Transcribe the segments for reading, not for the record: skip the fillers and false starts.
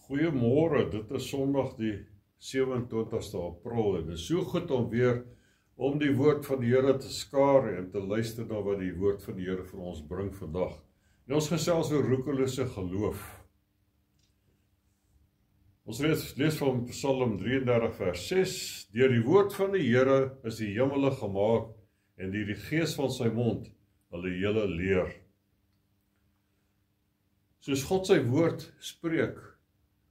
Goeiemôre, dit is Sondag die 27ste April en dit is so goed om weer om die woord van die Here te skaar en te luister na wat die woord van die Here vir ons bring vandag. En ons gesels oor roekelose geloof. Ons lees van Psalm 33 vers 6, deur die woord van die Here is die hemele gemaak en deur die gees van sy mond hulle hele leer. Soos God sy woord spreek,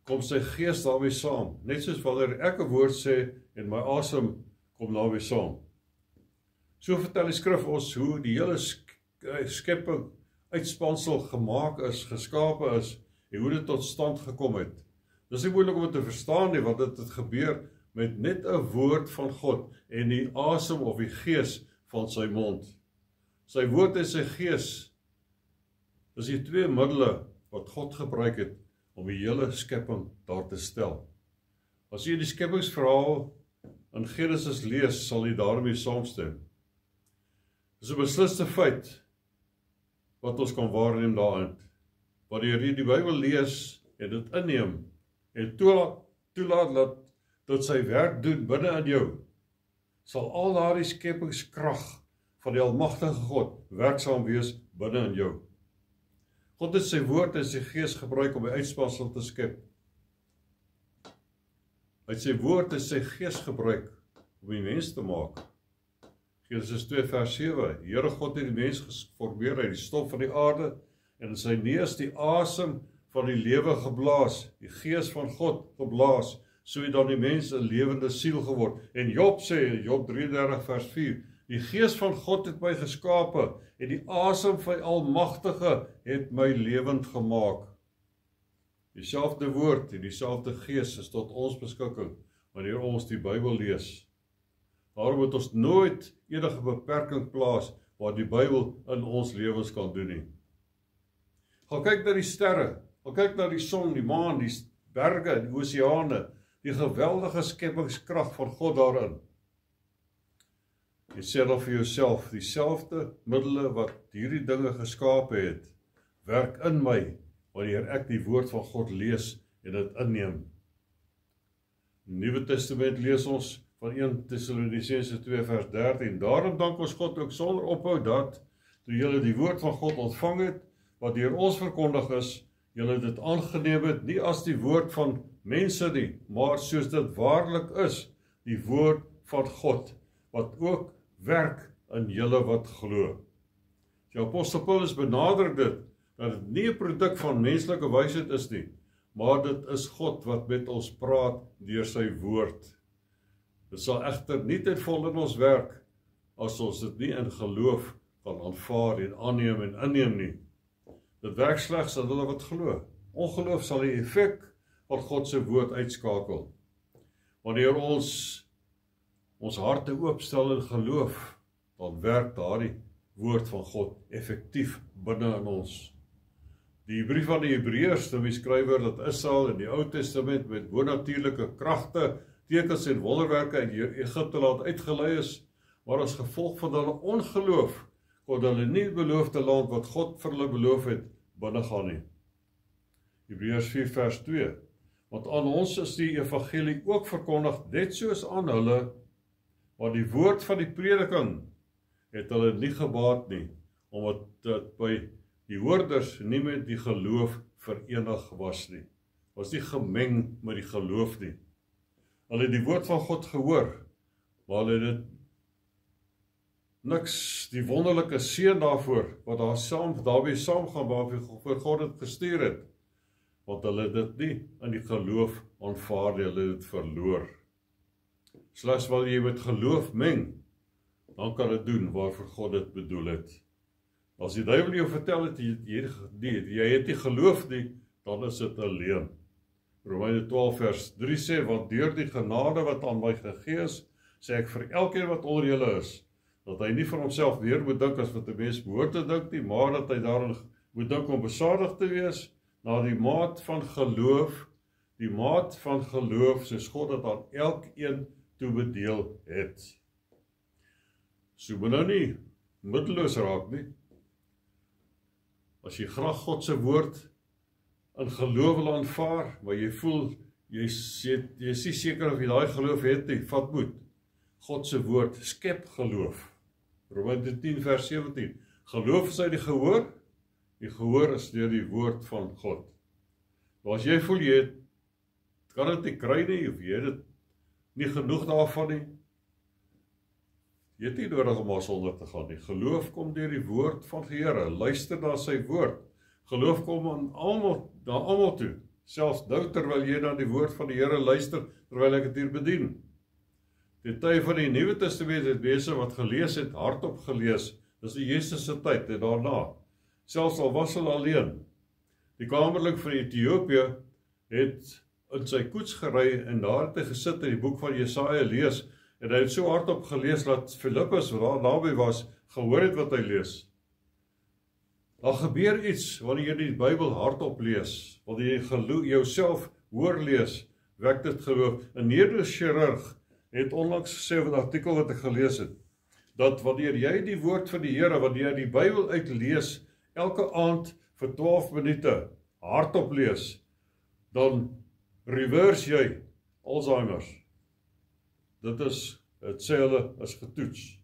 kom sy gees daarmee saam, net soos wanneer ek 'n woord sê en my asem kom daarmee saam. So vertel die skrif ons hoe die hele skepping uitspansel gemaak is, geskape is en hoe dit tot stand gekom het. Dit is nie moeilik om dit te verstaan nie, want dit het gebeur met net 'n woord van God en die asem of die gees van sy mond. Sy woord en sy gees is die twee middele wat God gebruik het om die hele skepping daar te stel. As jy die skeppingsverhaal in Genesis lees, sal jy daarmee saamstem. Dit is 'n besliste feit wat ons kan waarneem daarin. Wanneer jy die Bybel lees en dit inneem en toelaat dat sy werk doen binne in jou, sal al daardie skepingskrag van die almagtige God werksaam wees binne in jou. God het sy woord en sy gees gebruik om die uitspansel te skep. Hy het sy woord en sy gees gebruik om die mens te maak. Genesis 2 vers 7, Here God het die mens geformeer uit die stof van die aarde en in sy neus die asem van die lewe geblaas, die gees van God geblaas, so het dan die mens 'n lewende siel geword. En Job sê, Job 33 vers 4, die gees van God het my geskape en die asem van die Almagtige het my lewend gemaak. Dieselfde woord en dieselfde gees is tot ons beskikking wanneer ons die Bybel lees. Daarom moet ons nooit enige beperking plaas wat die Bybel in ons lewens kan doen nie. Gaan kyk na die sterre, gaan kyk na die son, die maan, die berge, die oseane, die geweldige skepingskrag van God daarin. Jy sê dan vir jouself, dieselfde middele wat hierdie dinge geskape het, werk in my, wanneer ek die woord van God lees en dit inneem. In die Nuwe Testament lees ons van 1 Tessalonisense 2 vers 13, daarom dank ons God ook sonder ophou dat, toe julle die woord van God ontvang het, wat deur ons verkondig is, julle dit aangeneem het, nie as die woord van mense nie, maar soos dit waarlik is, die woord van God, wat ook werk in julle wat glo. Die apostel Paulus benadruk dit, dat dit nie 'n produk van menslike wysheid is nie, maar dit is God wat met ons praat deur sy woord. Dit sal egter nie ten volle in ons werk, as ons dit nie in geloof kan aanvaar en aanneem en inneem nie. Dit werk slegs aan hulle wat glo. Ongeloof sal die effek van God se woord uitskakel. Wanneer ons harte oopstel in geloof, dan werk daardie woord van God effektief binne in ons. Die brief aan die Hebreërs, die skrywer dat Israel in die Ou Testament met bonatuurlike kragte, tekens en wonderwerke uit Egipte laat uitgelei is, maar as gevolg van hulle ongeloof kon hulle nie die beloofde land wat God vir hulle beloof het binnegaan nie. Hebreërs 4 vers 2, want aan ons is die evangelie ook verkondig, net soos aan hulle, want die woord van die prediking het hulle nie gebaat nie, omdat dit by die hoorders nie met die geloof verenig was nie. Was nie gemeng met die geloof nie. Hulle het die woord van God gehoor, maar hulle het niks, die wonderlike seën daarvoor, wat daarmee saamgaan, waarvoor God het gestuur het, want hulle het dit nie in die geloof aanvaar nie, hulle het dit verloor. Slegs wanneer jy met geloof meng, dan kan dit doen waarvoor God dit bedoel het. As die duiwel jou vertel het, jy het nie geloof nie, dan is dit 'n leuen. Romeine 12 vers 3 sê, want deur die genade wat aan my gegee is, sê ek vir elkeen wat onder julle is, dat hy nie vir homself meer moet dink as wat 'n mens behoort te dink nie, maar dat hy daarin moet dink om besadig te wees, na die maat van geloof, soos God dit aan elkeen toebedeel het. So moet nou nie middeloos raak nie. As jy graag God se woord in geloof wil aanvaar, maar jy voel, jy is nie seker of jy daai geloof het nie, vat moed. God se woord skep geloof. Romeine 10 vers 17. Geloof is uit die gehoor is deur die woord van God. Maar as jy voel jy kan dit nie kry nie, of jy het dit nie genoeg daarvan nie, jy het nie nodig om maar sonder te gaan nie. Geloof kom deur die woord van die Here, luister na sy woord. Geloof kom na almal toe, selfs nou terwyl jy na die woord van die Here luister, terwyl ek dit hier bedien. Die tyd van die Nuwe Testament het mense wat gelees het, hardop gelees, dis die Jesus se tyd en daarna, selfs al was hulle alleen. Die kamerling van Ethiopië het in sy koets gery en daar het hy gesit en die boek van Jesaja lees, en hy het so hardop gelees dat Filippus, wat daar naby was, gehoor het wat hy lees. Daar gebeur iets wanneer jy die Bybel hardop lees, wanneer jy jouself hoor lees, wek dit geloof. 'n neurochirurg het onlangs gesê wat 'n artikel wat ek gelees het, dat wanneer jy die woord van die Here, wanneer jy die Bybel uitlees, elke aand vir 12 minute hardop lees, dan reverse jy Alzheimer's. Dit sê hulle is getoets.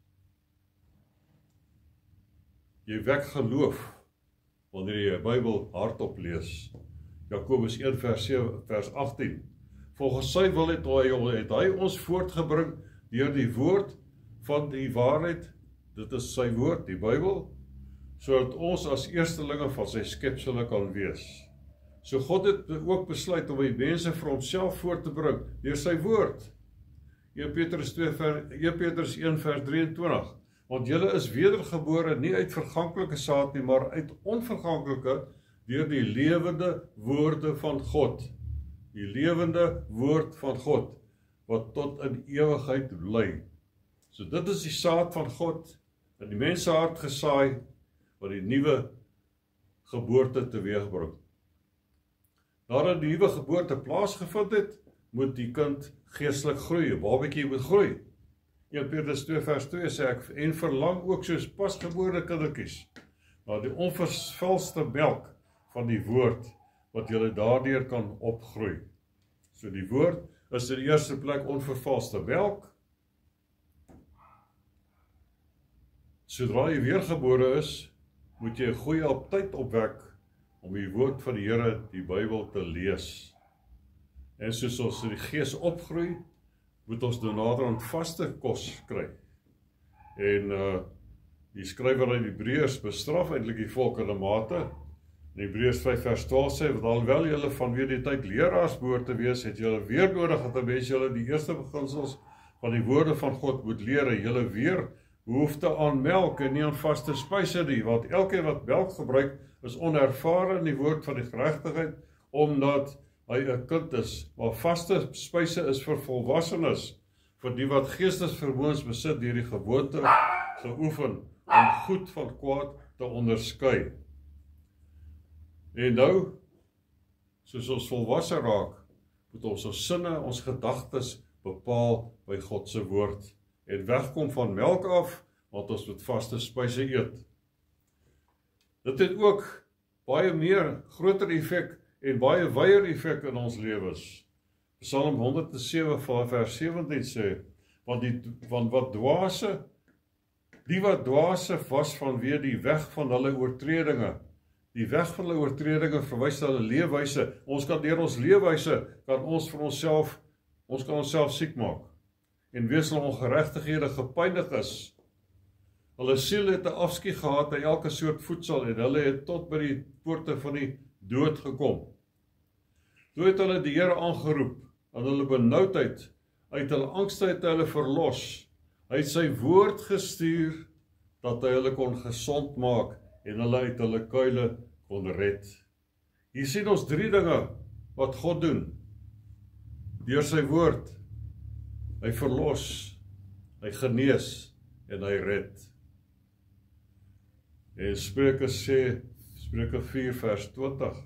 Jy wek geloof wanneer jy die Bybel hardop lees. Jakobus 1 vers 18. Volgens sy wil het hy ons voortgebring deur die woord van die waarheid, dit is sy woord, die Bybel, sodat ons as eerstelinge van sy skepsele kan wees. So God het ook besluit om die mense vir homself voor te bring deur sy woord. 1 Petrus 1 vers 23. Want julle is wedergebore nie uit verganklike saad nie, maar uit onverganklike deur die lewende woorde van God. Die lewende woord van God, wat tot in ewigheid bly. So dit is die saad van God, in die mensehart gesaai, wat die nuwe geboorte teweegbring. Nadat die nuwe geboorte plaasgevind het, moet die kind geestelik groei, 'n babatjie moet groei. 1 Petrus 2 vers 2 sê ek, en verlang ook soos pasgebore kindertjies, na die onvervalste melk van die woord, wat julle daardeur kan opgroei. So die woord is in die eerste plek onvervalste melk. Sodra jy weergebore is, moet jy 'n goeie aptyt opwek om die woord van die Here, die Bybel, te lees. En soos ons in die gees opgroei, moet ons naderhand vaste kos kry. En die skrywer uit Hebreërs bestraf eintlik die volk in 'n mate. In Hebreërs 5 vers 12 sê, want alhoewel julle vanweer die tyd leraars behoort te wees, het julle weer nodig dat 'n mens julle die eerste beginsels van die woorde van God moet leer, en julle weer behoefte aan melk en nie aan vaste spyse nie, want elkeen wat melk gebruik is onervare in die woord van die geregtigheid, omdat hy 'n kind is, maar vaste spyse is vir volwassenes, vir die wat geestesvermoëns besit deur die gewoonte geoefen om goed van kwaad te onderskei. En nou, soos ons volwasse raak, moet ons sinne, ons gedagtes bepaal by God se woord en wegkom van melk af, want ons moet vaste spyse eet. Dit het ook baie meer groter effek en baie wyeer effek in ons lewens. Psalm 107 vers 17 sê, want wat dwaase, die wat dwaase was vanweë die weg van hulle oortredinge. Die weg van hulle oortredinge verwys na hulle leefwyse. Ons kan deur ons leefwyse, kan ons kan onsself siek maak. En wees hulle ongeregtighede gepynig is. Hulle siel het 'n afskie gehad aan elke soort voedsel en hulle het tot by die poorte van die dood gekom. Toe het hulle die Here aangeroep, en hulle benoudheid uit hulle angste het hulle verlos. Hy het sy woord gestuur, dat hy hulle kon gesond maak, en hulle uit hulle kuile kon red. Hier sien ons 3 dinge wat God doen. Deur sy woord, hy verlos, hy genees, en hy red. En Spreuke 4 vers 20,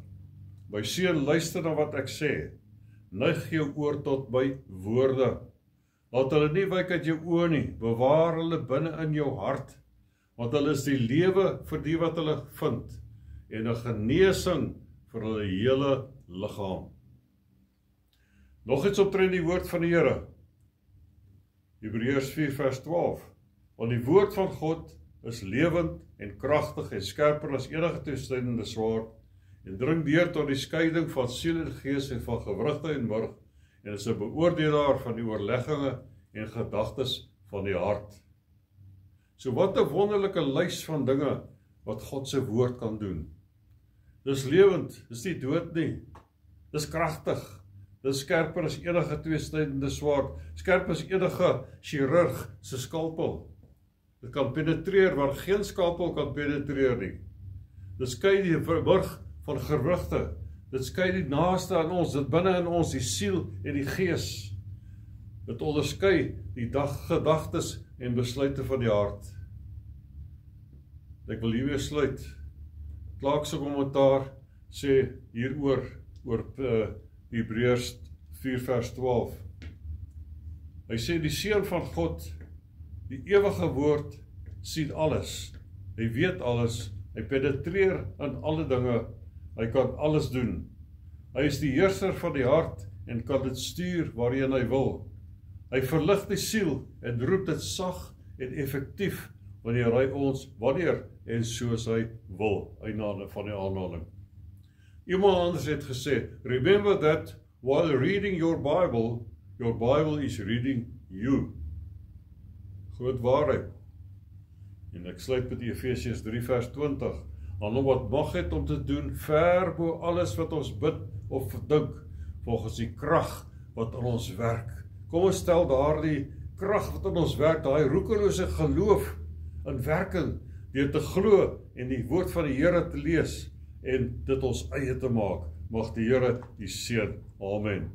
my seun, luister na wat ek sê, neig jou oor tot my woorde, laat hulle nie wyk uit jou oë nie, bewaar hulle binne in jou hart, want hulle is die lewe vir die wat hulle vind, en 'n genesing vir hulle hele liggaam. Nog iets omtrent die woord van die Here. Hebreërs 4 vers 12. Want die woord van God is lewend en kragtig en skerper as enige tweesnydende swaard en dring deur tot die skeiding van siel en gees en van gewrigte en murg en is 'n beoordelaar van die oorlegginge en gedagtes van die hart. So wat 'n wonderlike lys van dinge wat God se woord kan doen. Dis lewend, dis nie dood nie. Dis kragtig. Dis skerper as enige tweesnydende swaard, skerp as enige chirurg se skalpel. Dit kan penetreer waar geen skalpel kan penetreer nie. Dit skei die murg van gewrigte. Dit skei die naaste aan ons, dit binne in ons, die siel en die gees. Dit onderskei die gedagtes en besluite van die hart. Ek wil hiermee sluit. Clark se kommentaar sê hieroor oor Hebreërs 4 vers 12. Hy sê die Seun van God, die ewige woord, sien alles. Hy weet alles. Hy penetreer in alle dinge. Hy kan alles doen. Hy is die heerser van die hart en kan dit stuur waarheen hy wil. Hy verlig die siel en roep dit sag en effektief wanneer hy ons, wanneer en soos hy wil. Einde van die aanhaling. Iemand anders het gesê, remember that while reading your Bible is reading you. Groot waarheid. En ek sluit met Efesiërs 3 vers 20. Aan hom wat mag het om te doen ver bo alles wat ons bid of dink, volgens die krag wat in ons werk. Kom ons stel daardie krag wat in ons werk, daai roekelose geloof in werking, deur te glo en die woord van die Here te lees en dit ons eie te maak. Mag die Here die seën. Amen.